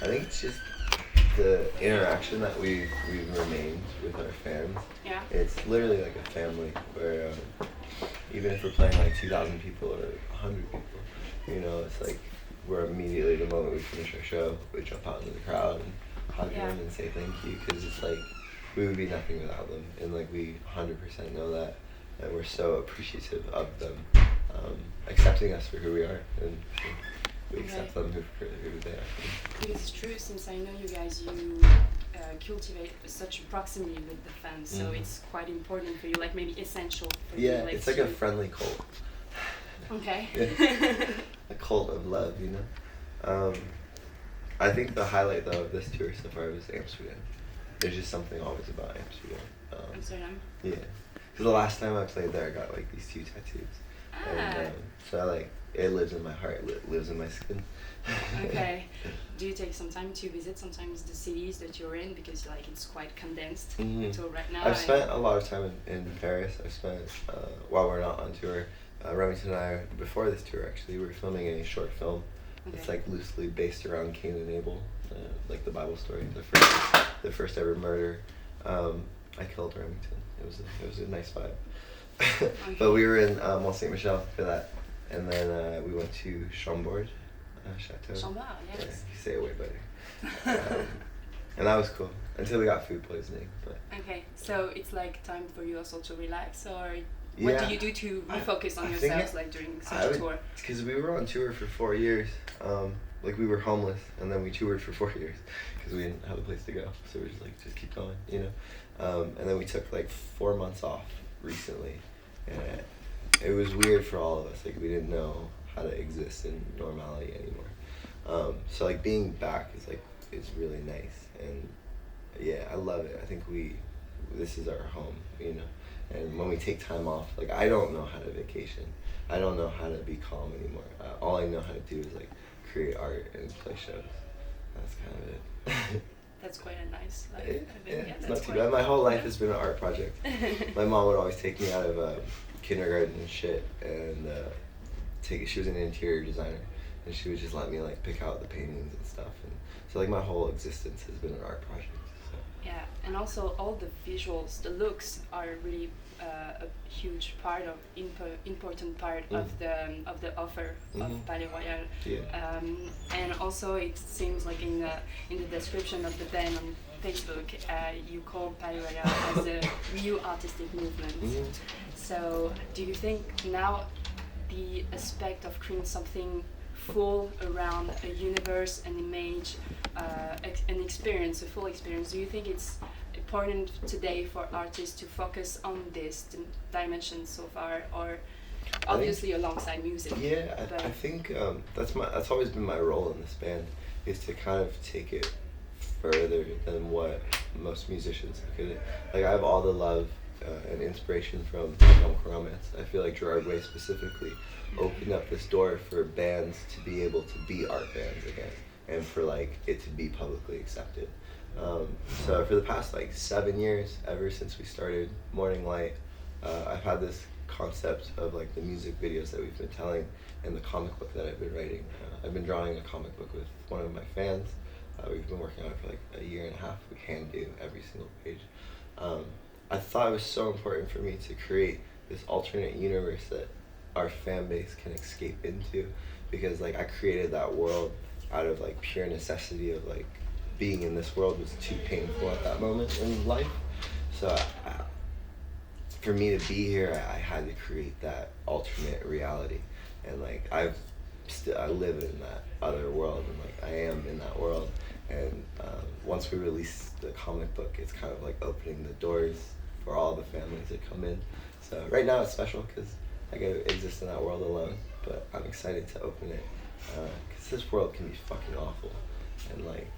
I think it's just the interaction that we've remained with our fans. Yeah. It's literally like a family where even if we're playing like 2,000 people or 100 people, it's like we're immediately the moment we finish our show, we jump out into the crowd and hug Yeah. them and say thank you because it's like we would be nothing without them, and like we 100% know that, and we're so appreciative of them accepting us for who we are, and we accept them for who they are. Because it's true, since I know you guys, you cultivate such proximity with the fans, so it's quite important for you, like maybe essential for you. Yeah, Like it's like a friendly cult. Okay. Yeah. A cult of love, I think the highlight though of this tour so far was Amsterdam. There's just something always about Amsterdam. Amsterdam. Yeah. Because the last time I played there, I got like these 2 tattoos. And so it lives in my heart, lives in my skin. Okay. Do you take some time to visit sometimes the cities that you're in, because like it's quite condensed until right now? I've spent a lot of time in Paris. I've spent, while we're not on tour, Remington and I, before this tour actually, we were filming a short film. Okay. It's like loosely based around Cain and Abel, like the Bible story, the first ever murder. I killed Remington. It was a nice vibe. Okay. But we were in Mont Saint Michel for that, and then we went to Chambord, Chateau. Chambord, yes. Yeah, you say it way better. And that was cool until we got food poisoning. But Okay, so it's like time for you also to relax, or what do you do to refocus on I think yourselves, like during such a tour? Because we were on tour for 4 years. Like we were homeless, and then we toured for 4 years because we didn't have a place to go. So we were just keep going, And then we took like 4 months off recently, and it was weird for all of us. Like we didn't know how to exist in normality anymore. So like being back is really nice, and yeah, I love it. I think this is our home, And when we take time off, like I don't know how to vacation. I don't know how to be calm anymore. All I know how to do is like create art and play shows. That's kind of it. That's quite a nice life. It's not too bad. My whole life has been an art project. My mom would always take me out of kindergarten and shit, and she was an interior designer, and she would just let me like pick out the paintings and stuff, and so like my whole existence has been an art project. So. Yeah, and also all the visuals, the looks are really a huge part of important part of the offer of Palaye Royale. Yeah. And also it seems like in the description of the band on Facebook, you call Palaye Royale as a new artistic movement. So do you think now the aspect of creating something full around a universe, an image, an experience, a full experience, do you think it's important today for artists to focus on this dimension so far, or obviously alongside music? Yeah, I think that's always been my role in this band, is to kind of take it further than what most musicians could. Like I have all the love and inspiration from romance. I feel like Gerard Way specifically opened up this door for bands to be able to be art bands again, and for like it to be publicly accepted. So for the past like 7 years, ever since we started Morning Light, I've had this concept of like the music videos that we've been telling and the comic book that I've been writing. I've been drawing a comic book with one of my fans. We've been working on it for like a year and a half. We hand do every single page. I thought it was so important for me to create this alternate universe that our fan base can escape into, because like I created that world out of like pure necessity of like being in this world was too painful at that moment in life. So for me to be here, I had to create that alternate reality, and like I live in that other world, and like I am in that world. And once we release the comic book, it's kind of like opening the doors for all the families that come in. So right now it's special because I get to exist in that world alone, but I'm excited to open it because this world can be fucking awful, and like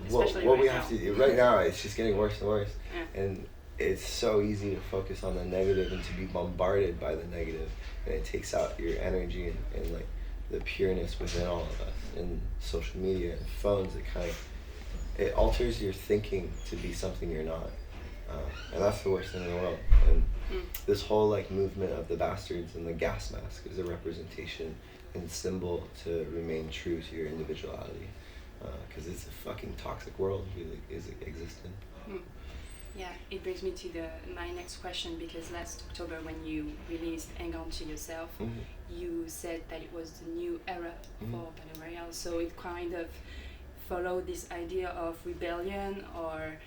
what right we now. have to do right now, it's just getting worse and worse. Yeah. And it's so easy to focus on the negative and to be bombarded by the negative, and it takes out your energy and like the pureness within all of us. And social media and phones, it alters your thinking to be something you're not, and that's the worst thing in the world. And this whole like movement of the bastards and the gas mask is a representation and symbol to remain true to your individuality. because it's a fucking toxic world we is existing. Hmm. Yeah, it brings me to my next question, because last October when you released Hang On to Yourself, you said that it was the new era for Palaye Royale. So it kind of followed this idea of rebellion, or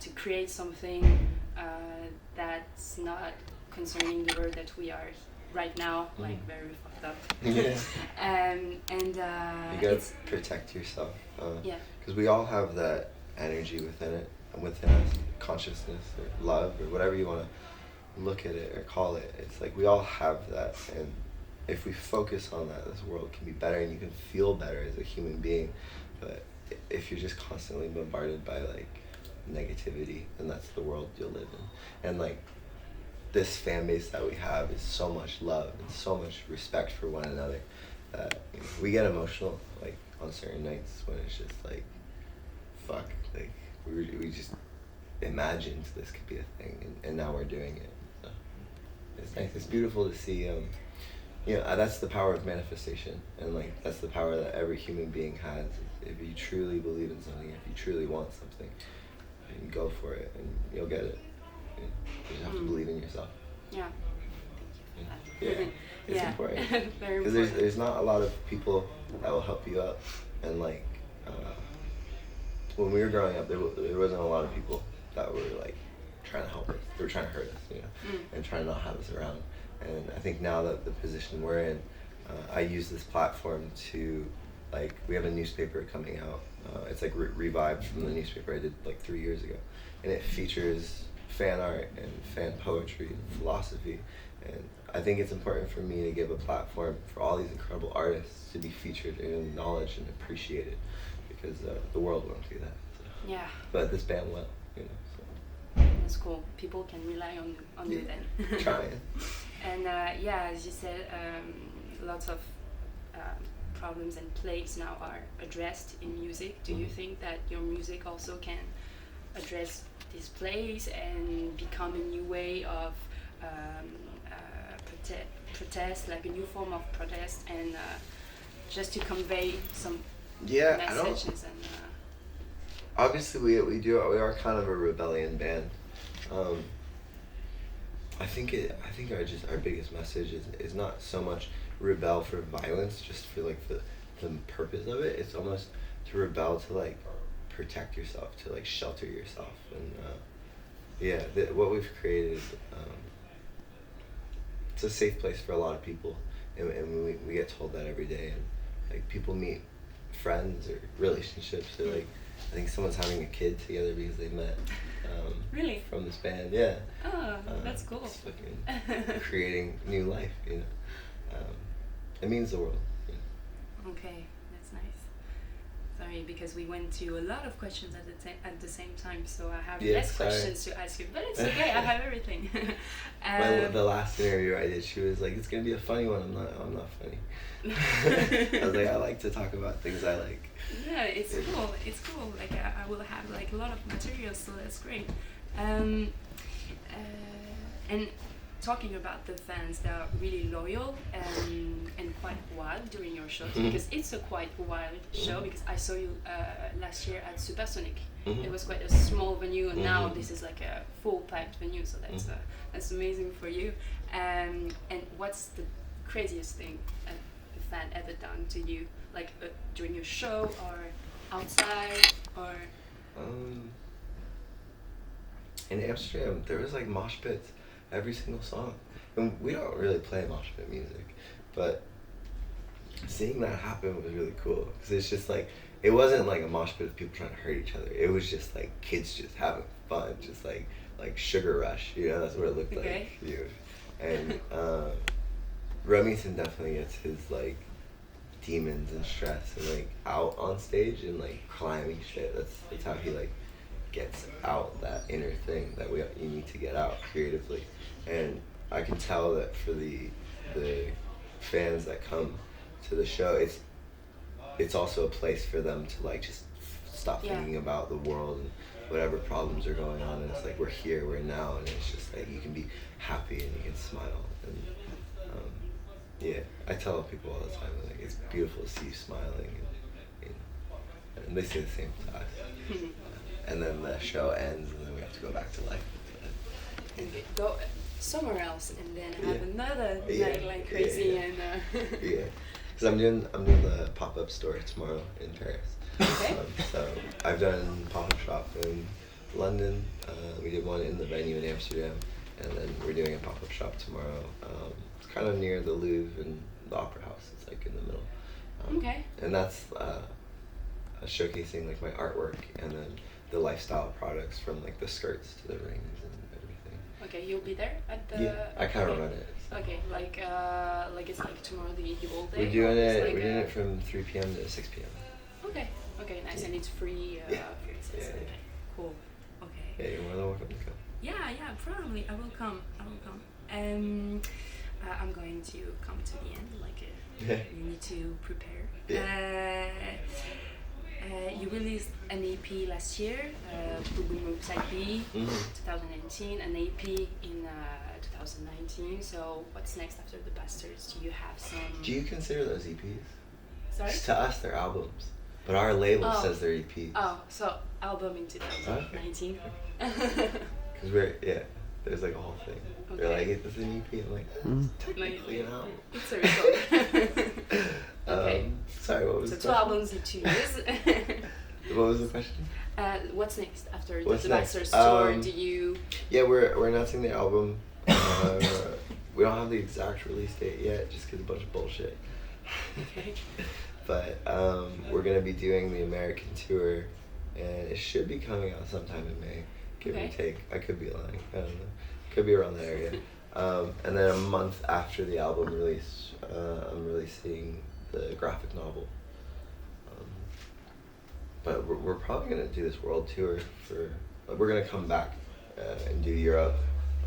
to create something that's not concerning the world that we are right now, like very fucked up. Yeah. And You gotta protect yourself. Yeah. Because we all have that energy within us, consciousness or love or whatever you want to look at it or call it. It's like we all have that, and if we focus on that, this world can be better, and you can feel better as a human being. But if you're just constantly bombarded by like negativity, then that's the world you'll live in. And like this fan base that we have is so much love and so much respect for one another that we get emotional like on certain nights when it's just like, fuck, like we just imagined this could be a thing, and now we're doing it. So it's nice. It's beautiful to see. That's the power of manifestation, and like that's the power that every human being has. If you truly believe in something, if you truly want something, you go for it, and you'll get it. You just have to believe in yourself. Yeah. Yeah, it's important. Very because important. there's not a lot of people that will help you out, and like when we were growing up, there wasn't a lot of people that were like trying to help us. They were trying to hurt us, and trying to not have us around. And I think now that the position we're in, I use this platform to, like, we have a newspaper coming out. It's like revived from the newspaper I did like 3 years ago, and it features fan art and fan poetry and philosophy. And I think it's important for me to give a platform for all these incredible artists to be featured and acknowledged and appreciated, because the world won't do that. So. Yeah. But this band will, So. That's cool. People can rely on you then. Trying. And as you said, lots of problems and plagues now are addressed in music. Do you think that your music also can address these plagues and become a new way of protest, like a new form of protest, and just to convey some messages? And obviously we are kind of a rebellion band. I think our biggest message is not so much rebel for violence, just for like the purpose of it. It's almost to rebel to like protect yourself, to like shelter yourself, and what we've created, it's a safe place for a lot of people, and we get told that every day, and like people meet friends or relationships, or like I think someone's having a kid together because they met really from this band. Yeah. Oh, that's cool. It's fucking creating new life, it means the world. Okay, that's nice. Sorry, because we went to a lot of questions at the same time, so I have less questions to ask you, but it's okay. I have everything. The last interview I did, she was like, "It's gonna be a funny one." I'm not funny. I was like, I like to talk about things I like. Yeah, it's cool. It's cool. Like I will have like a lot of material, so that's great. And talking about the fans that are really loyal and quite wild during your shows, because it's a quite wild show, because I saw you last year at Supersonic. It was quite a small venue, and now this is like a full packed venue, so that's amazing for you. And what's the craziest thing a fan ever done to you, like during your show or outside, or in Amsterdam there was like mosh pits every single song, and we don't really play mosh pit music, but seeing that happen was really cool, because it's just like, it wasn't like a mosh pit of people trying to hurt each other. It was just like kids just having fun, just like Sugar Rush, that's what it looked like. And Remington definitely gets his like demons and stress and like out on stage and like climbing shit. That's how he like gets out that inner thing that you need to get out creatively. And I can tell that for the fans that come to the show, it's also a place for them to like just stop thinking about the world and whatever problems are going on, and it's like, we're here, we're now, and it's just like you can be happy and you can smile. And I tell people all the time, like, it's beautiful to see you smiling, and and they say the same to us. And then the show ends, and then we have to go back to life. And go somewhere else, and then have another Yeah. night like crazy. Yeah. And Yeah, because I'm doing the pop-up store tomorrow in Paris. Okay. So I've done pop-up shop in London. We did one in the venue in Amsterdam, and then we're doing a pop-up shop tomorrow. It's kind of near the Louvre and the Opera House. It's like in the middle. Okay. And that's showcasing like my artwork, and then the lifestyle products from like the skirts to the rings and everything. Okay, you'll be there at the. Yeah, I kind of run it. Okay, like it's like tomorrow the whole day. We're doing or it's it. like We're doing it from 3 p.m. to 6 p.m. Okay. Okay, nice, and it's free. Yeah. Free access. Yeah, yeah. Okay. Cool. Okay. Yeah, you're more than welcome to come. Yeah, probably I will come. I'm going to come to the end. Like, you need to prepare. Yeah. You released an EP last year, Boom Boom Boom Side B, 2019, an EP in 2019. So what's next after the Bastards? Do you have some? Do you consider those EPs? Sorry? To us, they're albums, but our label Oh. says they're EPs. Oh, so album in 2019. Because there's like a whole thing. They're Okay. like, it's an EP. I'm like, technically an album. It's a record. Okay. Sorry, what was So the 2 question? albums in 2 years. What was the question? What's next after What's the next? Bastards tour? Do you? Yeah, we're announcing the album. We don't have the exact release date yet, just because a bunch of bullshit. Okay. But we're gonna be doing the American tour, and it should be coming out sometime in May, give or Okay. take. I could be lying. I don't know. Could be around that area. And then a month after the album release, I'm releasing the graphic novel. But we're probably gonna do this world tour for. We're gonna come back and do Europe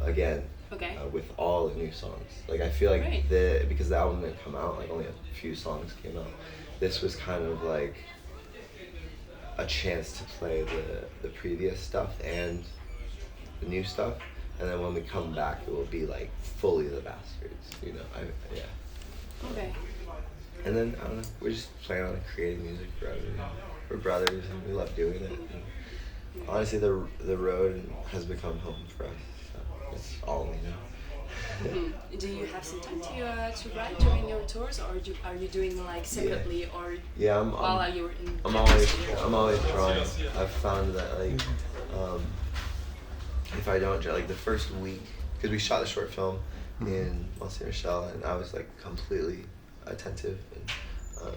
again. Okay. With all the new songs. Like I feel like Great. because the album didn't come out, like only a few songs came out. This was kind of like a chance to play the previous stuff and the new stuff, and then when we come back, it will be like fully the Bastards. You know, Okay. And then I don't know. We're just planning on creating music forever. We're brothers, and we love doing it. And honestly, the road has become home for us. So it's all we know. Do you have some time to write during your tours, or are you doing like separately, or Yeah, while you're in? I'm always drawing. I've found that like if I don't draw, like the first week, because we shot a short film in Mont Saint Michel, and I was like completely attentive. And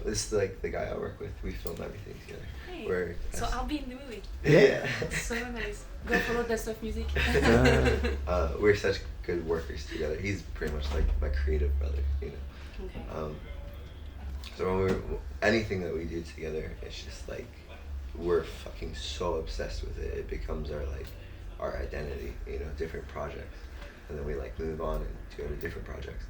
this is like the guy I work with. We film everything together. Hey, so I'll be in the movie. Yeah. So nice. Go follow Best of Music. We're such good workers together. He's pretty much like my creative brother, you know. Okay. So when anything that we do together, it's just like we're fucking so obsessed with it. It becomes our identity, you know, different projects, and then we like move on and do other different projects.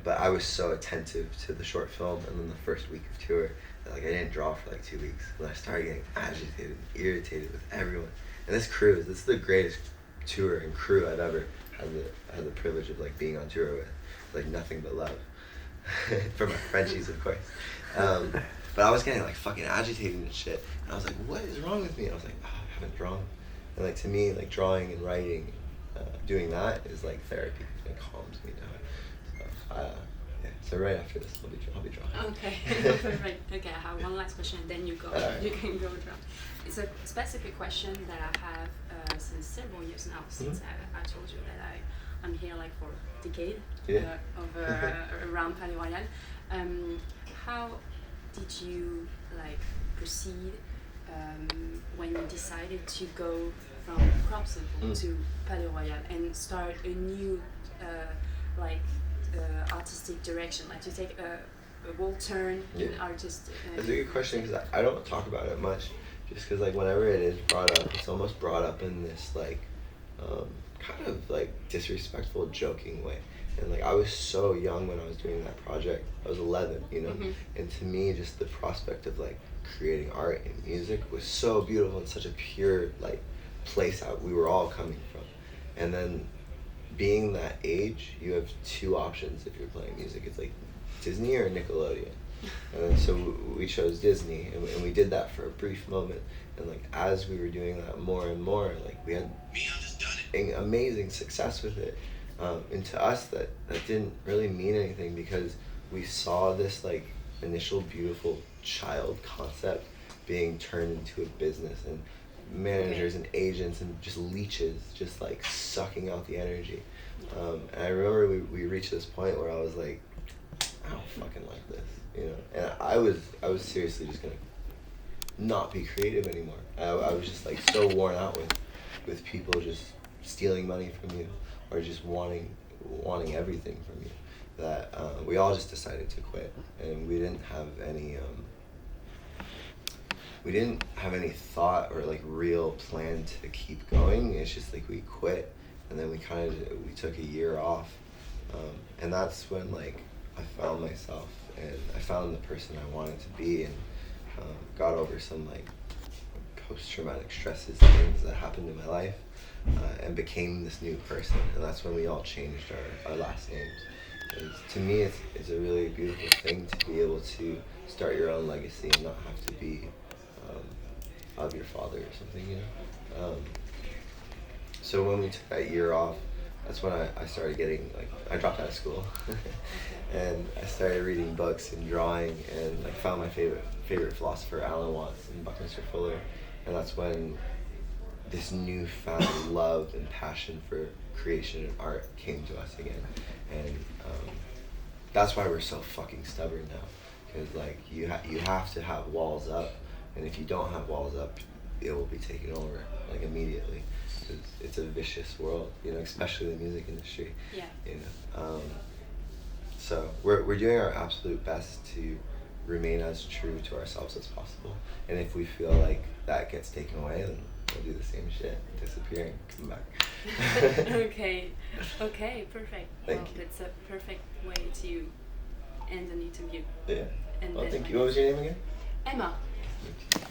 But I was so attentive to the short film, and then the first week of tour, that, like I didn't draw for like 2 weeks, and I started getting agitated, and irritated with everyone. And this is the greatest tour and crew I've ever had the privilege of like being on tour with. Like nothing but love. For my Frenchies, of course. But I was getting like fucking agitated and shit. And I was like, what is wrong with me? I was like, I haven't drawn. And like to me, like drawing and writing, doing that is like therapy. It calms me down. So right after this, I'll be drawing. Okay, perfect. Okay, I have one last question, and then you go. Alright. You can go draw. It's a specific question that I have since several years now. Since I told you that I'm here like for a decade around Palaye Royale. How did you like proceed when you decided to go from crop sample to Palaye Royale and start a new artistic direction, like to take a whole turn in artist? That's a good question, because I don't talk about it much, just because like whenever it is brought up, it's almost brought up in this like kind of like disrespectful, joking way. And like I was so young when I was doing that project. I was 11, you know. And to me, just the prospect of like creating art and music was so beautiful and such a pure like place out we were all coming from. And then being that age, you have 2 options if you're playing music. It's like Disney or Nickelodeon. And then so we chose Disney, and we did that for a brief moment. And like as we were doing that more and more, like we had amazing success with it. And to us, that didn't really mean anything because we saw this like initial beautiful child concept being turned into a business, and managers and agents and just leeches just like sucking out the energy. And I remember we reached this point where I was like, I don't fucking like this, you know. And I was seriously just gonna not be creative anymore. I was just like so worn out with people just stealing money from you or just wanting everything from you that we all just decided to quit. And we didn't have any thought or like real plan to keep going. It's just like we quit, and then we took a year off, and that's when like I found myself and I found the person I wanted to be, and got over some like post-traumatic stresses and things that happened in my life, and became this new person. And that's when we all changed our last names. And to me, it's a really beautiful thing to be able to start your own legacy and not have to be of your father or something, you know. So when we took that year off, that's when I started getting like, I dropped out of school and I started reading books and drawing, and like found my favorite philosopher, Alan Watts and Buckminster Fuller. And that's when this newfound love and passion for creation and art came to us again. And that's why we're so fucking stubborn now, because like you have to have walls up, and if you don't have walls up, it will be taken over like immediately, because it's a vicious world, you know, especially the music industry. Yeah. You know, so we're doing our absolute best to remain as true to ourselves as possible, and if we feel like that gets taken away, then we'll do the same shit, disappear and come back. Okay, perfect. Thank Well, you. that's a perfect way to end an interview. Yeah. And Well, then thank you. What was your name again? Emma.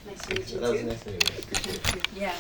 Nice to meet you That was too. nice to meet you. I appreciate it. Yeah.